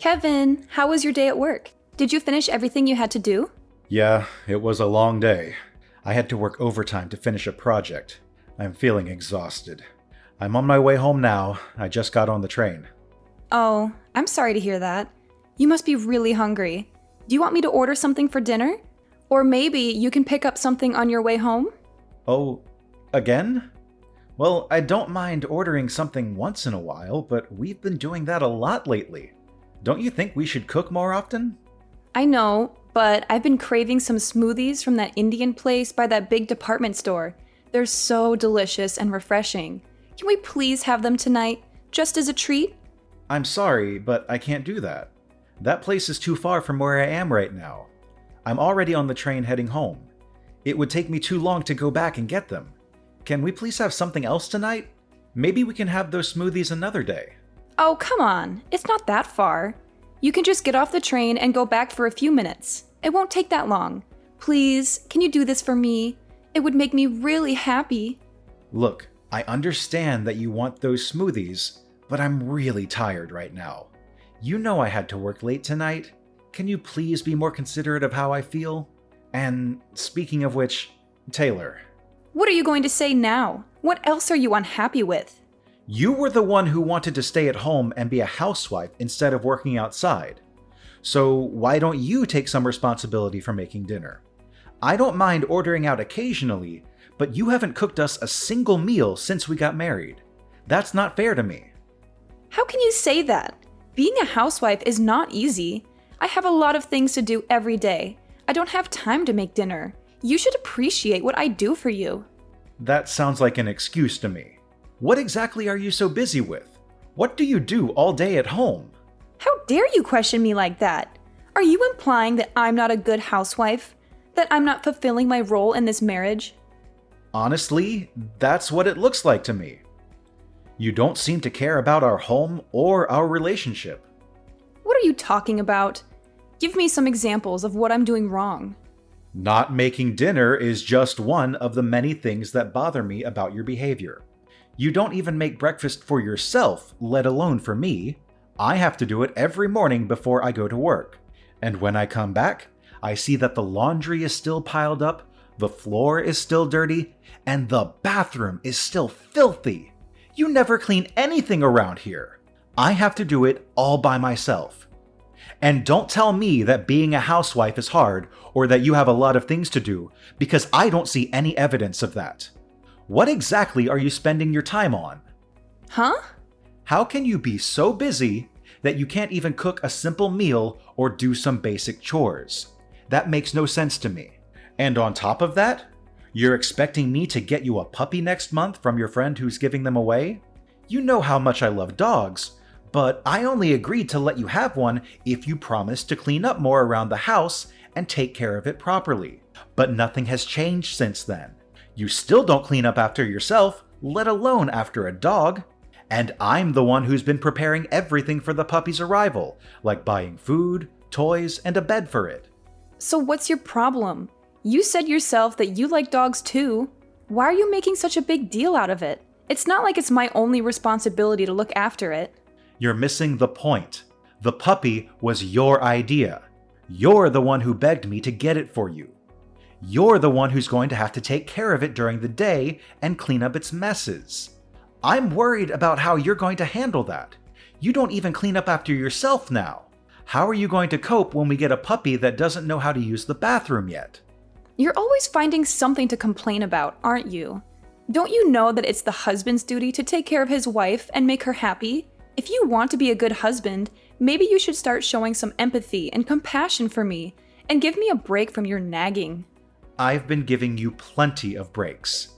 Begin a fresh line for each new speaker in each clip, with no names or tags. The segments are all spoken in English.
Kevin, how was your day at work? Did you finish everything you had to do?
Yeah, it was a long day. I had to work overtime to finish a project. I'm feeling exhausted. I'm on my way home now. I just got on the train.
Oh, I'm sorry to hear that. You must be really hungry. Do you want me to order something for dinner? Or maybe you can pick up something on your way home?
Oh, again? Well, I don't mind ordering something once in a while, but we've been doing that a lot lately. Don't you think we should cook more often?
I know, but I've been craving some smoothies from that Indian place by that big department store. They're so delicious and refreshing. Can we please have them tonight, just as a treat?
I'm sorry, but I can't do that. That place is too far from where I am right now. I'm already on the train heading home. It would take me too long to go back and get them. Can we please have something else tonight? Maybe we can have those smoothies another day.
Oh, come on. It's not that far. You can just get off the train and go back for a few minutes. It won't take that long. Please, can you do this for me? It would make me really happy.
Look, I understand that you want those smoothies, but I'm really tired right now. You know I had to work late tonight. Can you please be more considerate of how I feel? And speaking of which, Taylor.
What are you going to say now? What else are you unhappy with?
You were the one who wanted to stay at home and be a housewife instead of working outside. So why don't you take some responsibility for making dinner? I don't mind ordering out occasionally, but you haven't cooked us a single meal since we got married. That's not fair to me.
How can you say that? Being a housewife is not easy. I have a lot of things to do every day. I don't have time to make dinner. You should appreciate what I do for you.
That sounds like an excuse to me. What exactly are you so busy with? What do you do all day at home?
How dare you question me like that? Are you implying that I'm not a good housewife? That I'm not fulfilling my role in this marriage?
Honestly, that's what it looks like to me. You don't seem to care about our home or our relationship.
What are you talking about? Give me some examples of what I'm doing wrong.
Not making dinner is just one of the many things that bother me about your behavior. You don't even make breakfast for yourself, let alone for me. I have to do it every morning before I go to work. And when I come back, I see that the laundry is still piled up, the floor is still dirty, and the bathroom is still filthy. You never clean anything around here. I have to do it all by myself. And don't tell me that being a housewife is hard or that you have a lot of things to do, because I don't see any evidence of that. What exactly are you spending your time on?
Huh?
How can you be so busy that you can't even cook a simple meal or do some basic chores? That makes no sense to me. And on top of that, you're expecting me to get you a puppy next month from your friend who's giving them away? You know how much I love dogs, but I only agreed to let you have one if you promised to clean up more around the house and take care of it properly. But nothing has changed since then. You still don't clean up after yourself, let alone after a dog. And I'm the one who's been preparing everything for the puppy's arrival, like buying food, toys, and a bed for it.
So what's your problem? You said yourself that you like dogs too. Why are you making such a big deal out of it? It's not like it's my only responsibility to look after it.
You're missing the point. The puppy was your idea. You're the one who begged me to get it for you. You're the one who's going to have to take care of it during the day and clean up its messes. I'm worried about how you're going to handle that. You don't even clean up after yourself now. How are you going to cope when we get a puppy that doesn't know how to use the bathroom yet?
You're always finding something to complain about, aren't you? Don't you know that it's the husband's duty to take care of his wife and make her happy? If you want to be a good husband, maybe you should start showing some empathy and compassion for me, and give me a break from your nagging.
I've been giving you plenty of breaks.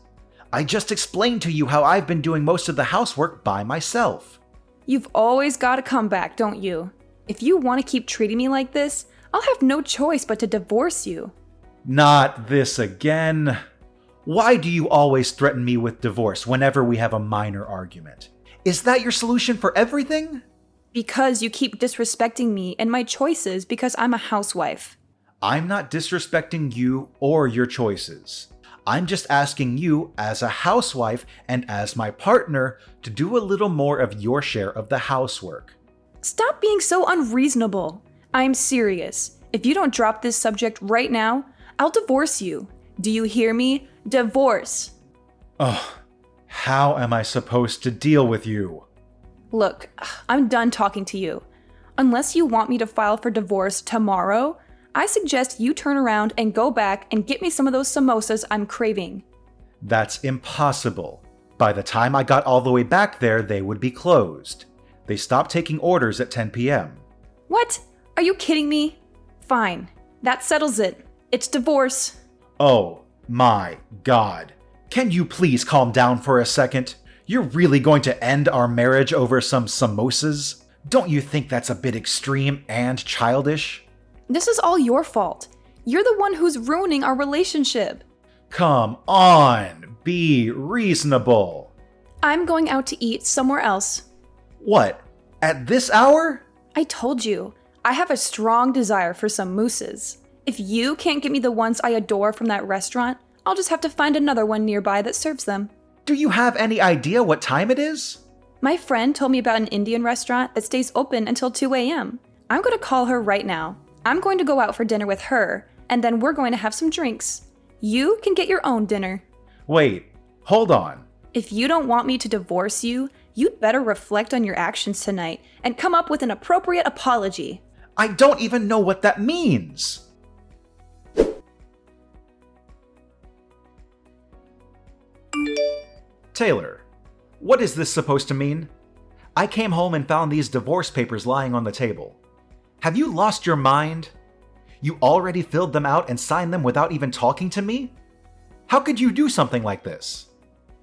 I just explained to you how I've been doing most of the housework by myself.
You've always got a comeback, don't you? If you want to keep treating me like this, I'll have no choice but to divorce you.
Not this again. Why do you always threaten me with divorce whenever we have a minor argument? Is that your solution for everything?
Because you keep disrespecting me and my choices because I'm a housewife.
I'm not disrespecting you or your choices. I'm just asking you, as a housewife and as my partner, to do a little more of your share of the housework.
Stop being so unreasonable. I'm serious. If you don't drop this subject right now, I'll divorce you. Do you hear me? Divorce.
Ugh, how am I supposed to deal with you?
Look, I'm done talking to you. Unless you want me to file for divorce tomorrow, I suggest you turn around and go back and get me some of those samosas I'm craving.
That's impossible. By the time I got all the way back there, they would be closed. They stopped taking orders at 10 p.m.
What? Are you kidding me? Fine. That settles it. It's divorce.
Oh my God. Can you please calm down for a second? You're really going to end our marriage over some samosas? Don't you think that's a bit extreme and childish?
This is all your fault. You're the one who's ruining our relationship.
Come on, be reasonable.
I'm going out to eat somewhere else.
What? At this hour?
I told you, I have a strong desire for some mousses. If you can't get me the ones I adore from that restaurant, I'll just have to find another one nearby that serves them.
Do you have any idea what time it is?
My friend told me about an Indian restaurant that stays open until 2 a.m. I'm going to call her right now. I'm going to go out for dinner with her, and then we're going to have some drinks. You can get your own dinner.
Wait, hold on.
If you don't want me to divorce you, you'd better reflect on your actions tonight and come up with an appropriate apology.
I don't even know what that means. Taylor, what is this supposed to mean? I came home and found these divorce papers lying on the table. Have you lost your mind? You already filled them out and signed them without even talking to me? How could you do something like this?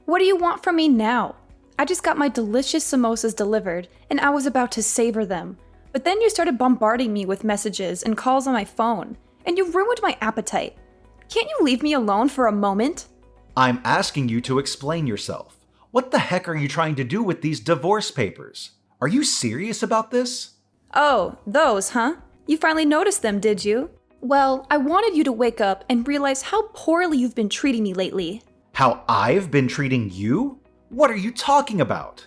What do you want from me now? I just got my delicious samosas delivered and I was about to savor them. But then you started bombarding me with messages and calls on my phone, and you ruined my appetite. Can't you leave me alone for a moment?
I'm asking you to explain yourself. What the heck are you trying to do with these divorce papers? Are you serious about this?
Oh, those, huh? You finally noticed them, did you? Well, I wanted you to wake up and realize how poorly you've been treating me lately.
How I've been treating you? What are you talking about?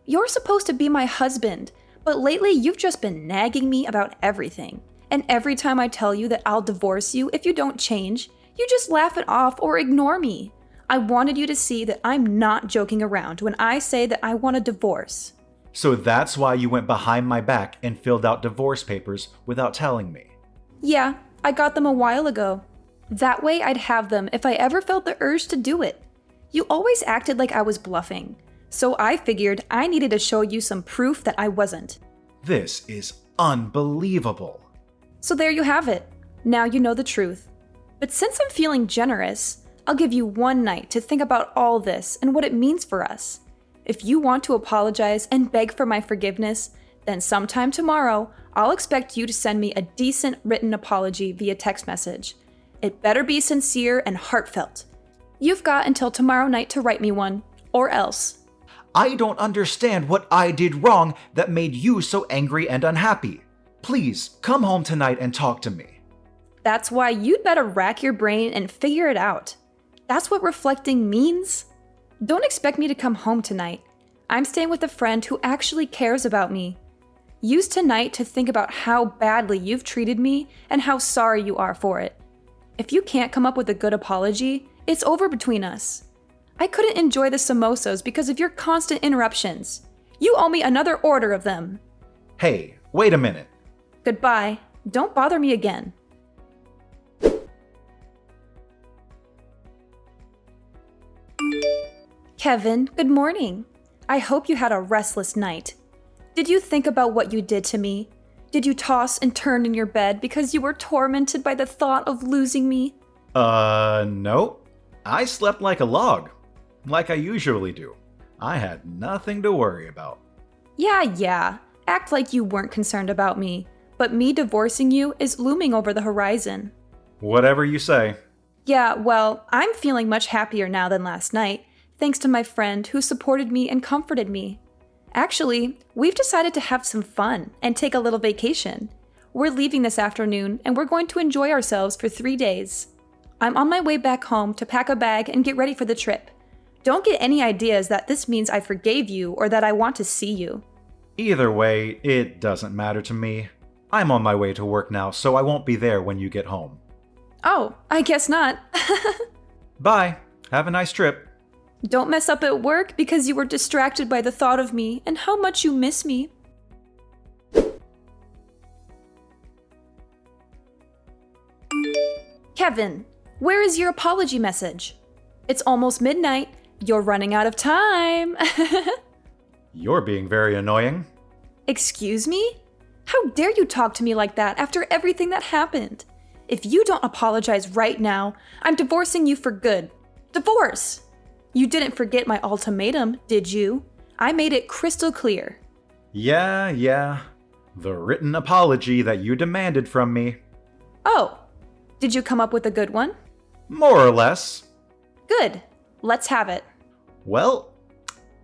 You're supposed to be my husband, but lately you've just been nagging me about everything. And every time I tell you that I'll divorce you if you don't change, you just laugh it off or ignore me. I wanted you to see that I'm not joking around when I say that I want a divorce.
So that's why you went behind my back and filled out divorce papers without telling me?
Yeah, I got them a while ago. That way I'd have them if I ever felt the urge to do it. You always acted like I was bluffing, so I figured I needed to show you some proof that I wasn't.
This is unbelievable.
So there you have it. Now you know the truth. But since I'm feeling generous, I'll give you one night to think about all this and what it means for us. If you want to apologize and beg for my forgiveness, then sometime tomorrow, I'll expect you to send me a decent written apology via text message. It better be sincere and heartfelt. You've got until tomorrow night to write me one, or else.
I don't understand what I did wrong that made you so angry and unhappy. Please, come home tonight and talk to me.
That's why you'd better rack your brain and figure it out. That's what reflecting means. Don't expect me to come home tonight. I'm staying with a friend who actually cares about me. Use tonight to think about how badly you've treated me and how sorry you are for it. If you can't come up with a good apology, it's over between us. I couldn't enjoy the samosas because of your constant interruptions. You owe me another order of them.
Hey, wait a minute.
Goodbye. Don't bother me again. Kevin, good morning. I hope you had a restless night. Did you think about what you did to me? Did you toss and turn in your bed because you were tormented by the thought of losing me?
No. I slept like a log, like I usually do. I had nothing to worry about.
Yeah. Act like you weren't concerned about me. But me divorcing you is looming over the horizon.
Whatever you say.
Yeah, well, I'm feeling much happier now than last night, thanks to my friend who supported me and comforted me. Actually, we've decided to have some fun and take a little vacation. We're leaving this afternoon and we're going to enjoy ourselves for 3 days. I'm on my way back home to pack a bag and get ready for the trip. Don't get any ideas that this means I forgave you or that I want to see you.
Either way, it doesn't matter to me. I'm on my way to work now, so I won't be there when you get home.
Oh, I guess not.
Bye. Have a nice trip.
Don't mess up at work because you were distracted by the thought of me and how much you miss me. Kevin, where is your apology message? It's almost midnight. You're running out of time.
You're being very annoying.
Excuse me? How dare you talk to me like that after everything that happened? If you don't apologize right now, I'm divorcing you for good. Divorce! You didn't forget my ultimatum, did you? I made it crystal clear.
Yeah. The written apology that you demanded from me.
Oh, did you come up with a good one?
More or less.
Good. Let's have it.
Well,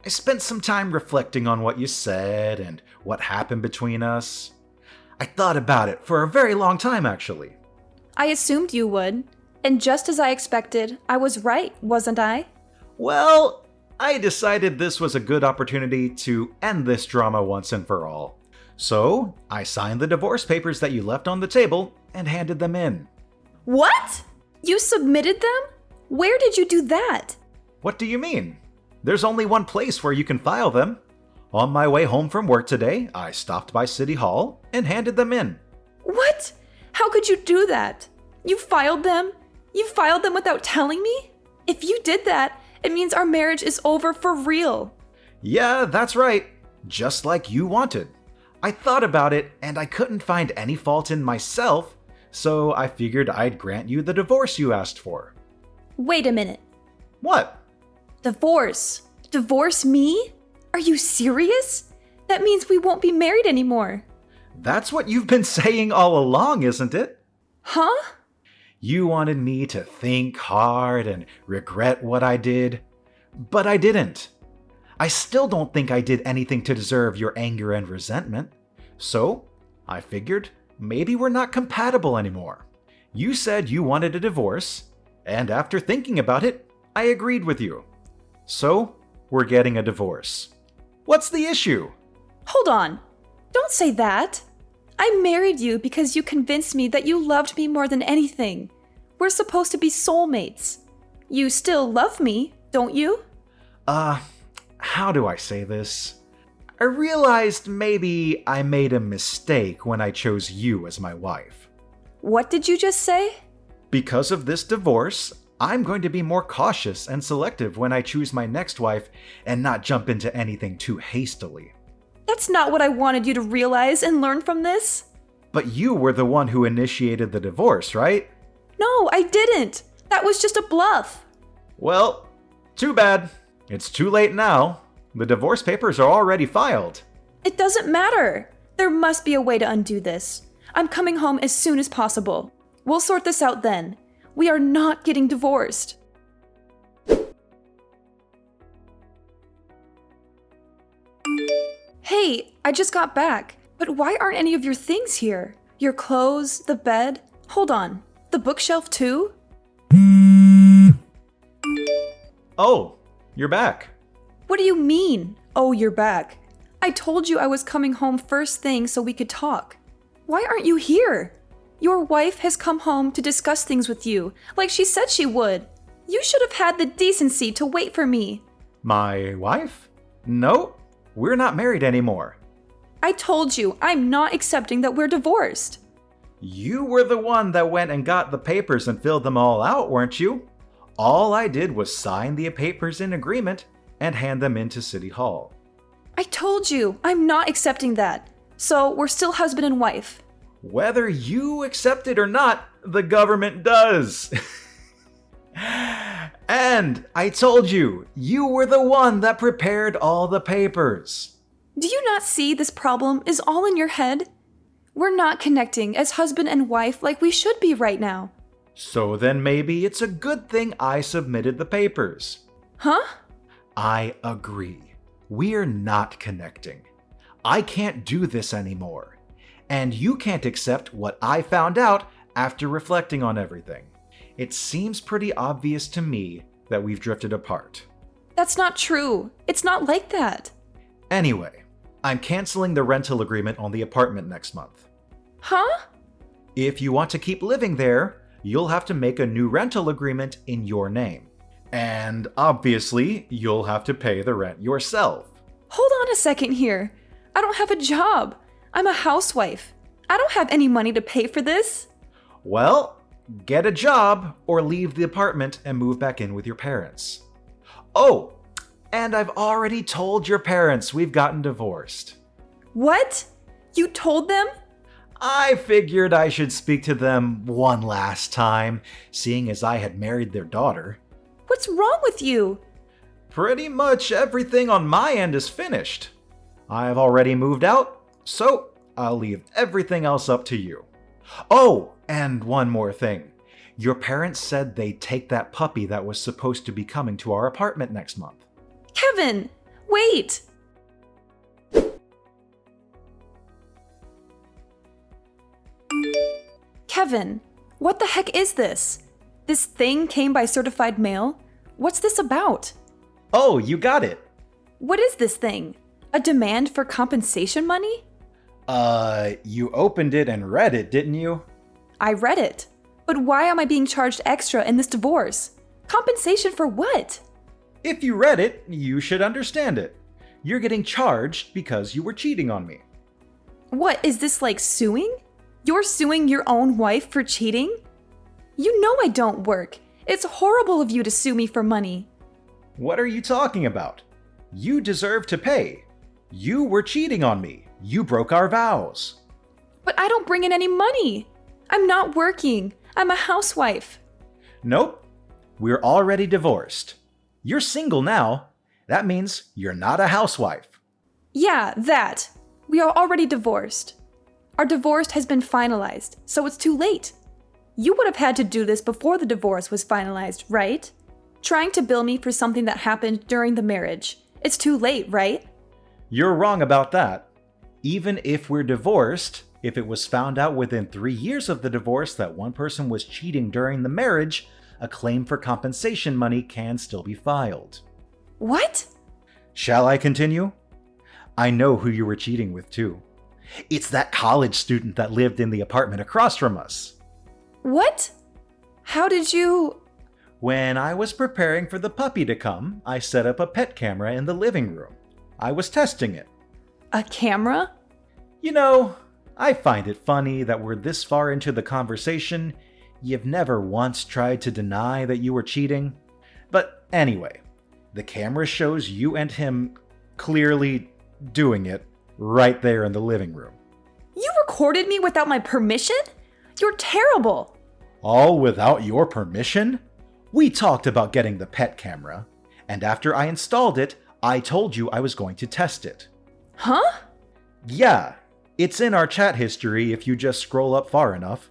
I spent some time reflecting on what you said and what happened between us. I thought about it for a very long time, actually.
I assumed you would. And just as I expected, I was right, wasn't I?
Well, I decided this was a good opportunity to end this drama once and for all. So, I signed the divorce papers that you left on the table and handed them in.
What? You submitted them? Where did you do that?
What do you mean? There's only one place where you can file them. On my way home from work today, I stopped by City Hall and handed them in.
What? How could you do that? You filed them? You filed them without telling me? If you did that, it means our marriage is over for real.
Yeah, that's right. Just like you wanted. I thought about it and I couldn't find any fault in myself, so I figured I'd grant you the divorce you asked for.
Wait a minute.
What?
Divorce? Divorce me? Are you serious? That means we won't be married anymore.
That's what you've been saying all along, isn't it?
Huh?
You wanted me to think hard and regret what I did, but I didn't. I still don't think I did anything to deserve your anger and resentment. So, I figured maybe we're not compatible anymore. You said you wanted a divorce, and after thinking about it, I agreed with you. So, we're getting a divorce. What's the issue?
Hold on. Don't say that. I married you because you convinced me that you loved me more than anything. We're supposed to be soulmates. You still love me, don't you?
How do I say this? I realized maybe I made a mistake when I chose you as my wife.
What did you just say?
Because of this divorce, I'm going to be more cautious and selective when I choose my next wife and not jump into anything too hastily.
That's not what I wanted you to realize and learn from this.
But you were the one who initiated the divorce, right?
No, I didn't. That was just a bluff.
Well, too bad. It's too late now. The divorce papers are already filed.
It doesn't matter. There must be a way to undo this. I'm coming home as soon as possible. We'll sort this out then. We are not getting divorced. Hey, I just got back. But why aren't any of your things here? Your clothes, the bed? Hold on. The bookshelf too?
Oh, you're back.
What do you mean? Oh, you're back. I told you I was coming home first thing so we could talk. Why aren't you here? Your wife has come home to discuss things with you, like she said she would. You should have had the decency to wait for me.
My wife? No, we're not married anymore.
I told you, I'm not accepting that we're divorced.
You were the one that went and got the papers and filled them all out, weren't you? All I did was sign the papers in agreement and hand them into City Hall.
I told you, I'm not accepting that. So we're still husband and wife.
Whether you accept it or not, the government does. And I told you, you were the one that prepared all the papers.
Do you not see this problem is all in your head? We're not connecting as husband and wife like we should be right now.
So then maybe it's a good thing I submitted the papers.
Huh?
I agree. We're not connecting. I can't do this anymore. And you can't accept what I found out after reflecting on everything. It seems pretty obvious to me that we've drifted apart.
That's not true. It's not like that.
Anyway, I'm canceling the rental agreement on the apartment next month.
Huh?
If you want to keep living there, you'll have to make a new rental agreement in your name. And obviously, you'll have to pay the rent yourself.
Hold on a second here. I don't have a job. I'm a housewife. I don't have any money to pay for this.
Well, get a job or leave the apartment and move back in with your parents. Oh, and I've already told your parents we've gotten divorced.
What? You told them?
I figured I should speak to them one last time, seeing as I had married their daughter.
What's wrong with you?
Pretty much everything on my end is finished. I've already moved out, so I'll leave everything else up to you. Oh, and one more thing. Your parents said they'd take that puppy that was supposed to be coming to our apartment next month.
Kevin, wait! Kevin, what the heck is this? This thing came by certified mail? What's this about?
Oh, you got it.
What is this thing? A demand for compensation money?
You opened it and read it, didn't you?
I read it. But why am I being charged extra in this divorce? Compensation for what?
If you read it, you should understand it. You're getting charged because you were cheating on me.
What, is this like suing? You're suing your own wife for cheating? You know I don't work. It's horrible of you to sue me for money.
What are you talking about? You deserve to pay. You were cheating on me. You broke our vows.
But I don't bring in any money. I'm not working. I'm a housewife.
Nope. We're already divorced. You're single now. That means you're not a housewife.
Yeah, that. We are already divorced. Our divorce has been finalized, so it's too late. You would have had to do this before the divorce was finalized, right? Trying to bill me for something that happened during the marriage. It's too late, right?
You're wrong about that. Even if we're divorced, if it was found out within 3 years of the divorce that one person was cheating during the marriage, a claim for compensation money can still be filed.
What?
Shall I continue? I know who you were cheating with, too. It's that college student that lived in the apartment across from us.
What? How did you...
When I was preparing for the puppy to come, I set up a pet camera in the living room. I was testing it.
A camera?
You know, I find it funny that we're this far into the conversation, you've never once tried to deny that you were cheating. But anyway, the camera shows you and him clearly doing it right there in the living room.
You recorded me without my permission? You're terrible.
All without your permission? We talked about getting the pet camera, and after I installed it, I told you I was going to test it.
Huh?
Yeah, it's in our chat history if you just scroll up far enough.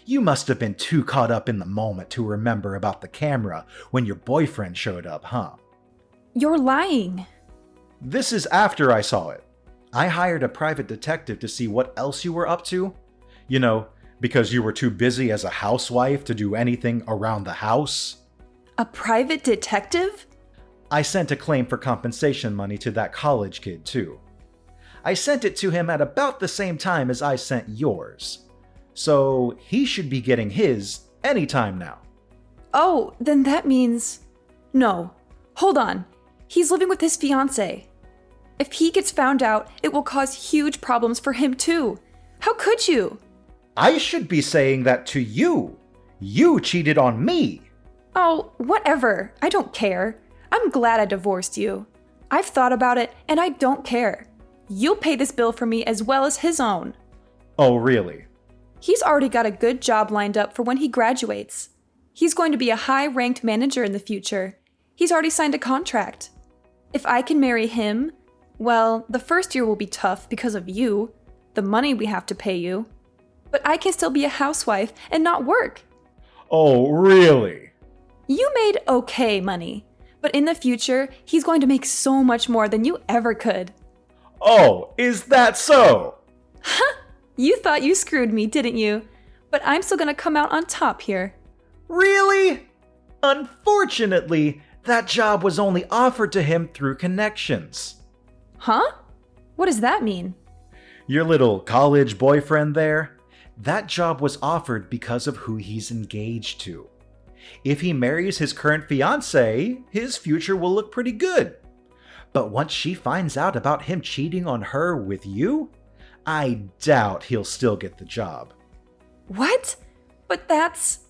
You must have been too caught up in the moment to remember about the camera when your boyfriend showed up, huh?
You're lying.
This is after I saw it. I hired a private detective to see what else you were up to. You know, because you were too busy as a housewife to do anything around the house.
A private detective?
I sent a claim for compensation money to that college kid, too. I sent it to him at about the same time as I sent yours. So he should be getting his anytime now.
Oh, then that means... No. Hold on. He's living with his fiancée. If he gets found out, it will cause huge problems for him too. How could you?
I should be saying that to you. You cheated on me.
Oh, whatever. I don't care. I'm glad I divorced you. I've thought about it, and I don't care. You'll pay this bill for me as well as his own.
Oh, really?
He's already got a good job lined up for when he graduates. He's going to be a high-ranked manager in the future. He's already signed a contract. If I can marry him, well, the first year will be tough because of you, the money we have to pay you. But I can still be a housewife and not work.
Oh, really?
You made okay money, but in the future, he's going to make so much more than you ever could.
Oh, is that so?
Huh? You thought you screwed me, didn't you? But I'm still gonna come out on top here.
Really? Unfortunately, that job was only offered to him through connections.
Huh? What does that mean?
Your little college boyfriend there? That job was offered because of who he's engaged to. If he marries his current fiancée, his future will look pretty good. But once she finds out about him cheating on her with you, I doubt he'll still get the job.
What? But that's...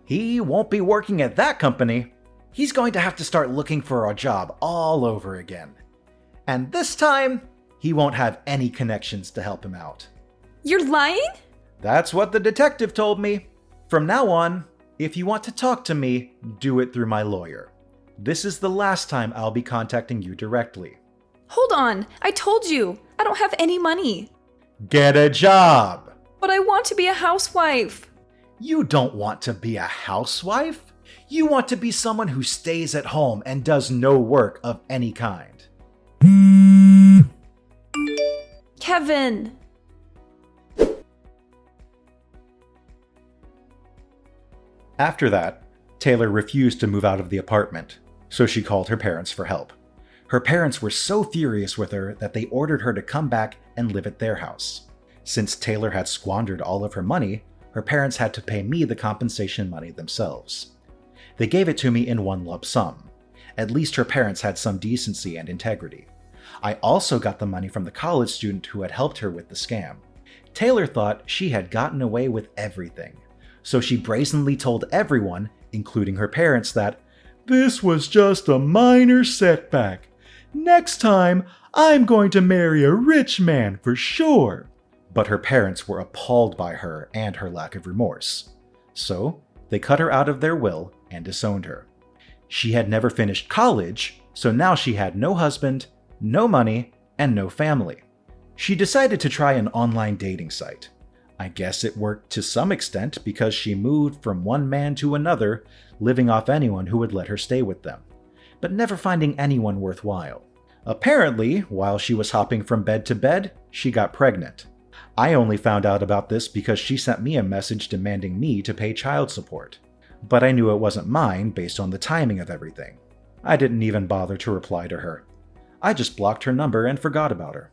He won't be working at that company. He's going to have to start looking for a job all over again. And this time, he won't have any connections to help him out.
You're lying?
That's what the detective told me. From now on, if you want to talk to me, do it through my lawyer. This is the last time I'll be contacting you directly.
Hold on, I told you, I don't have any money.
Get a job!
But I want to be a housewife.
You don't want to be a housewife. You want to be someone who stays at home and does no work of any kind.
Kevin!
After that, Taylor refused to move out of the apartment, so she called her parents for help. Her parents were so furious with her that they ordered her to come back and live at their house. Since Taylor had squandered all of her money, her parents had to pay me the compensation money themselves. They gave it to me in one lump sum. At least her parents had some decency and integrity. I also got the money from the college student who had helped her with the scam. Taylor thought she had gotten away with everything, so she brazenly told everyone, including her parents, that this was just a minor setback. Next time, I'm going to marry a rich man for sure. But her parents were appalled by her and her lack of remorse. So, they cut her out of their will and disowned her. She had never finished college, so now she had no husband, no money, and no family. She decided to try an online dating site. I guess it worked to some extent because she moved from one man to another, living off anyone who would let her stay with them, but never finding anyone worthwhile. Apparently, while she was hopping from bed to bed, she got pregnant. I only found out about this because she sent me a message demanding me to pay child support. But I knew it wasn't mine based on the timing of everything. I didn't even bother to reply to her. I just blocked her number and forgot about her.